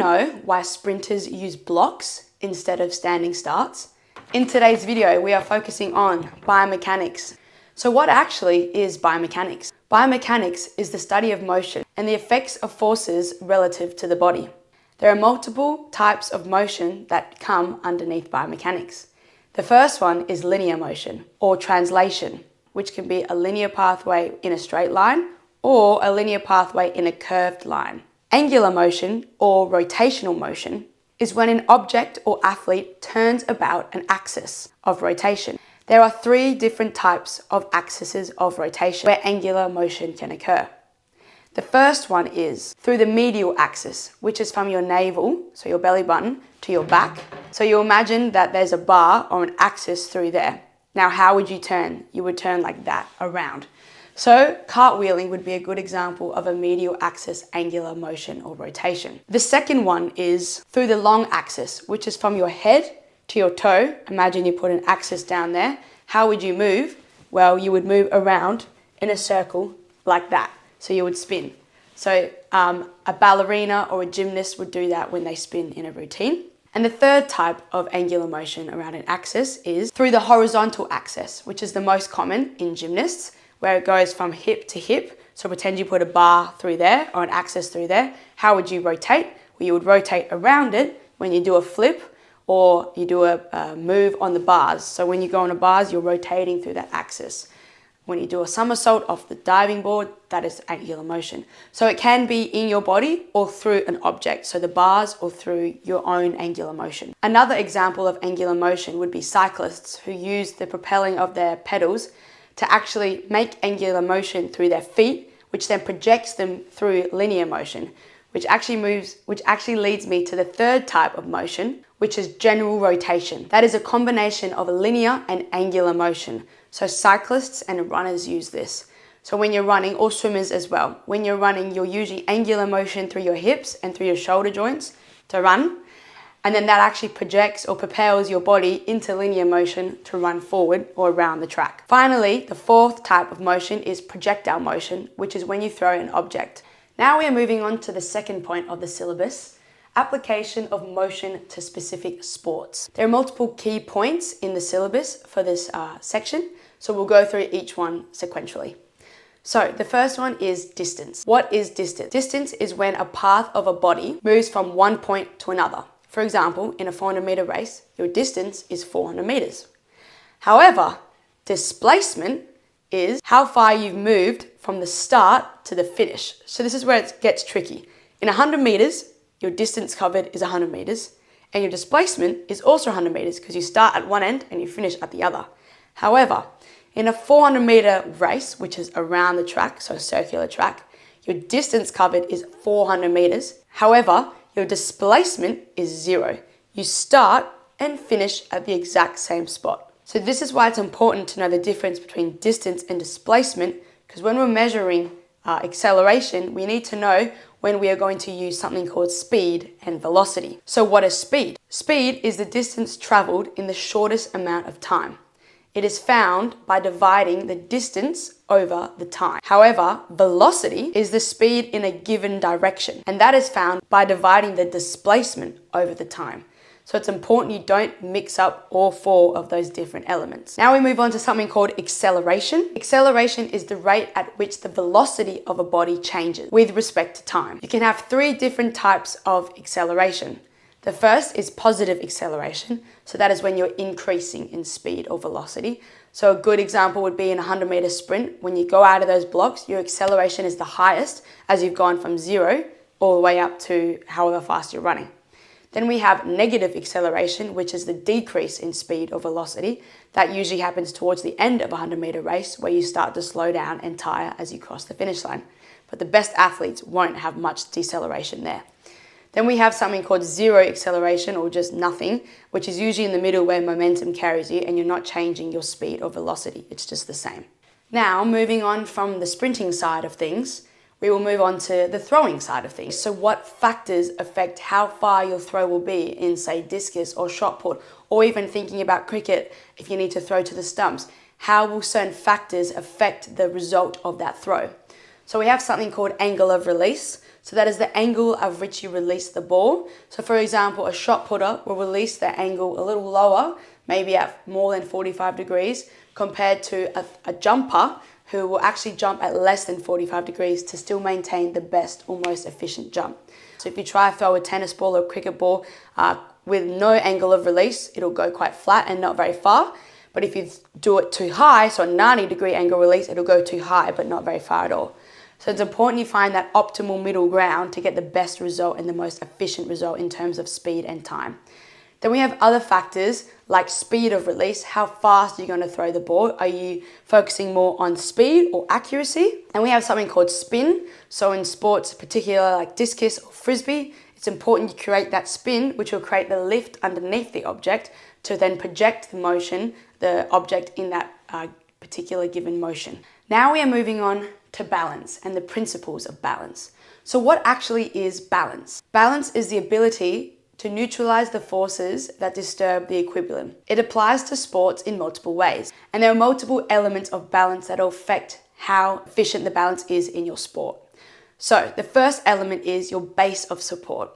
know why sprinters use blocks instead of standing starts? In today's video, we are focusing on biomechanics. So what actually is biomechanics? Biomechanics is the study of motion and the effects of forces relative to the body. There are multiple types of motion that come underneath biomechanics. The first one is linear motion or translation, which can be a linear pathway in a straight line or a linear pathway in a curved line. Angular motion or rotational motion is when an object or athlete turns about an axis of rotation. There are three different types of axes of rotation where angular motion can occur. The first one is through the medial axis, which is from your navel, so your belly button, to your back. So you imagine that there's a bar or an axis through there. Now, how would you turn? You would turn like that, around. So cartwheeling would be a good example of a medial axis angular motion or rotation. The second one is through the long axis, which is from your head to your toe. Imagine you put an axis down there. How would you move? Well, you would move around in a circle like that. So you would spin. So a ballerina or a gymnast would do that when they spin in a routine. And the third type of angular motion around an axis is through the horizontal axis, which is the most common in gymnasts, where it goes from hip to hip. So pretend you put a bar through there or an axis through there. How would you rotate? Well, you would rotate around it when you do a flip or you do a move on the bars. So when you go on the bars, you're rotating through that axis. When you do a somersault off the diving board, that is angular motion. So it can be in your body or through an object, so the bars or through your own angular motion. Another example of angular motion would be cyclists who use the propelling of their pedals to actually make angular motion through their feet, which then projects them through linear motion, which actually leads me to the third type of motion, which is general rotation. That is a combination of linear and angular motion. So cyclists and runners use this. So when you're running, or swimmers as well, when you're running, you're using angular motion through your hips and through your shoulder joints to run. And then that actually projects or propels your body into linear motion to run forward or around the track. Finally, the fourth type of motion is projectile motion, which is when you throw an object. Now we are moving on to the second point of the syllabus, application of motion to specific sports. There are multiple key points in the syllabus for this section, so we'll go through each one sequentially. So the first one is distance. What is distance? Distance is when a path of a body moves from one point to another. For example, in a 400-meter race, your distance is 400 meters. However, displacement is how far you've moved from the start to the finish. So this is where it gets tricky. In 100 meters, your distance covered is 100 meters, and your displacement is also 100 meters because you start at one end and you finish at the other. However, in a 400-meter race, which is around the track, so a circular track, your distance covered is 400 meters. However, your displacement is 0. You start and finish at the exact same spot. So this is why it's important to know the difference between distance and displacement, because when we're measuring acceleration, we need to know when we are going to use something called speed and velocity. So what is speed? Speed is the distance traveled in the shortest amount of time. It is found by dividing the distance over the time. However, velocity is the speed in a given direction, and that is found by dividing the displacement over the time. So it's important you don't mix up all four of those different elements. Now we move on to something called acceleration. Acceleration is the rate at which the velocity of a body changes with respect to time. You can have three different types of acceleration. The first is positive acceleration. So that is when you're increasing in speed or velocity. So a good example would be in a 100-meter sprint. When you go out of those blocks, your acceleration is the highest as you've gone from 0 all the way up to however fast you're running. Then we have negative acceleration, which is the decrease in speed or velocity. That usually happens towards the end of a 100-meter race where you start to slow down and tire as you cross the finish line. But the best athletes won't have much deceleration there. Then we have something called zero acceleration, or just nothing, which is usually in the middle where momentum carries you and you're not changing your speed or velocity. It's just the same. Now, moving on from the sprinting side of things, we will move on to the throwing side of things. So what factors affect how far your throw will be in, say, discus or shot put, or even thinking about cricket, if you need to throw to the stumps? How will certain factors affect the result of that throw? So we have something called angle of release. So that is the angle at which you release the ball. So for example, a shot putter will release their angle a little lower, maybe at more than 45 degrees, compared to a jumper who will actually jump at less than 45 degrees to still maintain the best or most efficient jump. So if you try to throw a tennis ball or a cricket ball with no angle of release, it'll go quite flat and not very far. But if you do it too high, so a 90-degree angle release, it'll go too high but not very far at all. So it's important you find that optimal middle ground to get the best result and the most efficient result in terms of speed and time. Then we have other factors like speed of release. How fast are you going to throw the ball? Are you focusing more on speed or accuracy? And we have something called spin. So in sports, particularly like discus or frisbee, it's important you create that spin, which will create the lift underneath the object to then project the object in that particular given motion. Now we are moving on to balance and the principles of balance. So what actually is balance? Balance is the ability to neutralize the forces that disturb the equilibrium. It applies to sports in multiple ways, and there are multiple elements of balance that will affect how efficient the balance is in your sport. So the first element is your base of support.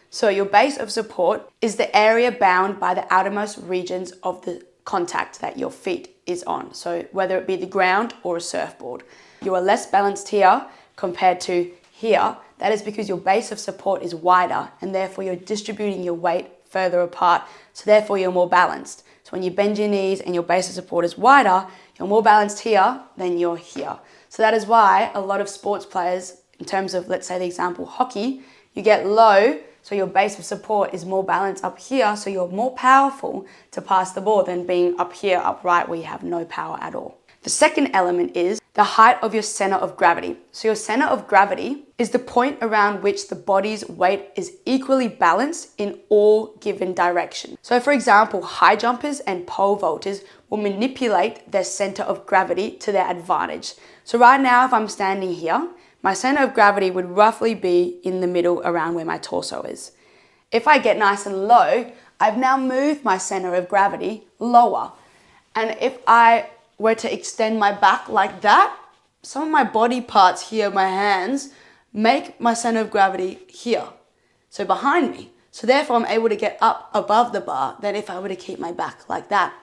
So your base of support is the area bound by the outermost regions of the contact that your feet is on. So whether it be the ground or a surfboard. You are less balanced here compared to here. That is because your base of support is wider and therefore you're distributing your weight further apart. So therefore you're more balanced. So when you bend your knees and your base of support is wider, you're more balanced here than you're here. So that is why a lot of sports players, in terms of, let's say the example, hockey, you get low, so your base of support is more balanced up here, so you're more powerful to pass the ball than being up here, upright, where you have no power at all. The second element is the height of your center of gravity. So your center of gravity is the point around which the body's weight is equally balanced in all given directions. So for example, high jumpers and pole vaulters will manipulate their center of gravity to their advantage. So right now, if I'm standing here, my center of gravity would roughly be in the middle around where my torso is. If I get nice and low, I've now moved my center of gravity lower. And if I were to extend my back like that, some of my body parts here, my hands, make my center of gravity here. So behind me. So therefore I'm able to get up above the bar than if I were to keep my back like that.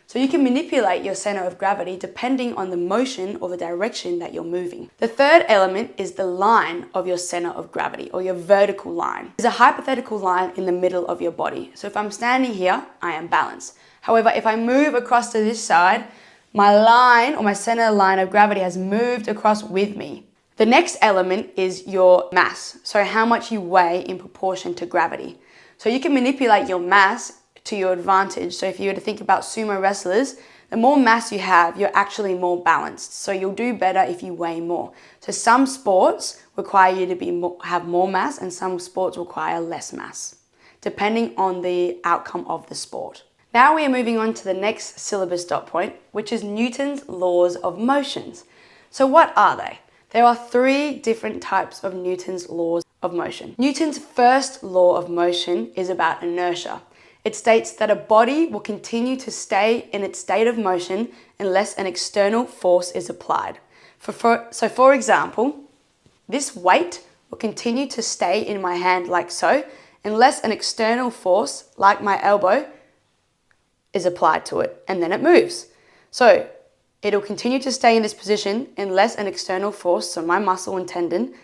So you can manipulate your center of gravity depending on the motion or the direction that you're moving. The third element is the line of your center of gravity, or your vertical line. It's a hypothetical line in the middle of your body. So if I'm standing here, I am balanced. However, if I move across to this side, my line or my center line of gravity has moved across with me. The next element is your mass. So how much you weigh in proportion to gravity. So you can manipulate your mass to your advantage. So if you were to think about sumo wrestlers, the more mass you have, you're actually more balanced. So you'll do better if you weigh more. So some sports require you to have more mass and some sports require less mass, depending on the outcome of the sport. Now we are moving on to the next syllabus dot point, which is Newton's laws of motions. So what are they? There are 3 different types of Newton's laws of motion. Newton's first law of motion is about inertia. It states that a body will continue to stay in its state of motion unless an external force is applied. So for example, this weight will continue to stay in my hand like so, unless an external force, like my elbow, is applied to it, and then it moves. So it'll continue to stay in this position unless an external force, so my muscle and tendon,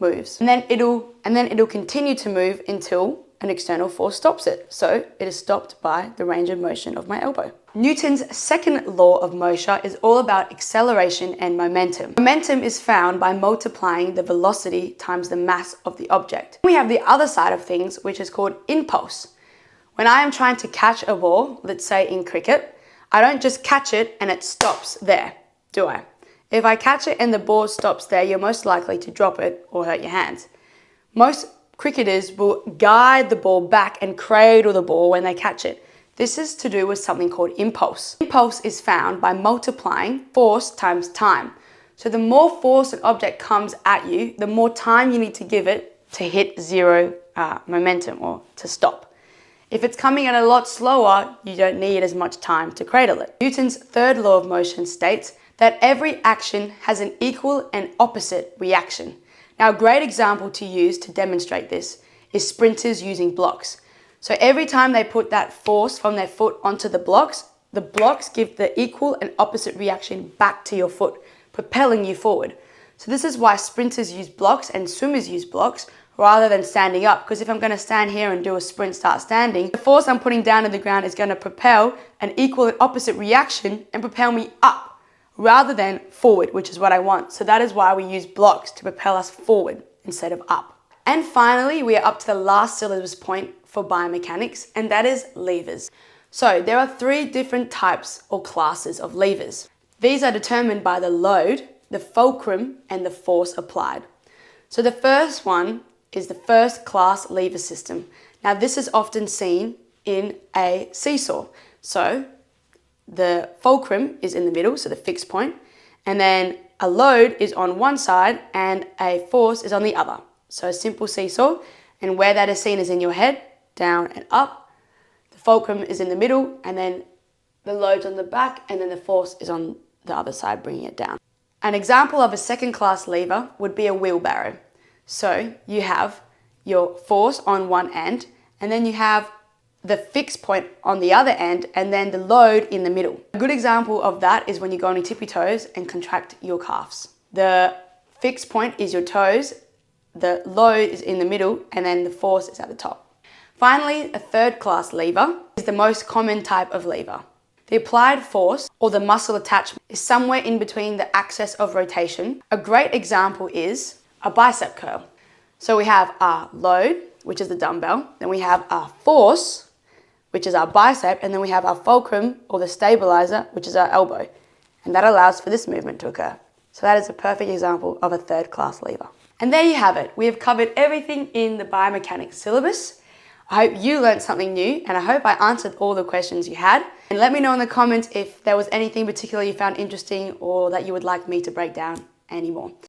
moves. And then it'll continue to move until an external force stops it. So it is stopped by the range of motion of my elbow. Newton's second law of motion is all about acceleration and momentum. Momentum is found by multiplying the velocity times the mass of the object. We have the other side of things, which is called impulse. When I am trying to catch a ball, let's say in cricket, I don't just catch it and it stops there, do I? If I catch it and the ball stops there, you're most likely to drop it or hurt your hands. Most cricketers will guide the ball back and cradle the ball when they catch it. This is to do with something called impulse. Impulse is found by multiplying force times time. So the more force an object comes at you, the more time you need to give it to hit zero momentum or to stop. If it's coming at a lot slower, you don't need as much time to cradle it. Newton's third law of motion states that every action has an equal and opposite reaction. Now, a great example to use to demonstrate this is sprinters using blocks. So every time they put that force from their foot onto the blocks give the equal and opposite reaction back to your foot, propelling you forward. So this is why sprinters use blocks and swimmers use blocks rather than standing up, because if I'm going to stand here and do a sprint start standing, the force I'm putting down to the ground is going to propel an equal and opposite reaction and propel me up rather than forward, which is what I want. So that is why we use blocks, to propel us forward instead of up. And finally, we are up to the last syllabus point for biomechanics, and that is levers. So there are 3 different types or classes of levers. These are determined by the load, the fulcrum, and the force applied. So the first one is the first class lever system. Now this is often seen in a seesaw. So the fulcrum is in the middle, so the fixed point, and then a load is on one side and a force is on the other. So a simple seesaw, and where that is seen is in your head, down and up. The fulcrum is in the middle, and then the load's on the back, and then the force is on the other side, bringing it down. An example of a second class lever would be a wheelbarrow. So you have your force on one end, and then you have the fixed point on the other end, and then the load in the middle. A good example of that is when you go on your tippy toes and contract your calves. The fixed point is your toes, the load is in the middle, and then the force is at the top. Finally, a third class lever is the most common type of lever. The applied force, or the muscle attachment, is somewhere in between the axis of rotation. A great example is a bicep curl. So we have our load, which is the dumbbell, then we have our force, which is our bicep, and then we have our fulcrum, or the stabilizer, which is our elbow. And that allows for this movement to occur. So that is a perfect example of a third class lever. And there you have it. We have covered everything in the biomechanics syllabus. I hope you learned something new, and I hope I answered all the questions you had. And let me know in the comments if there was anything particular you found interesting or that you would like me to break down anymore.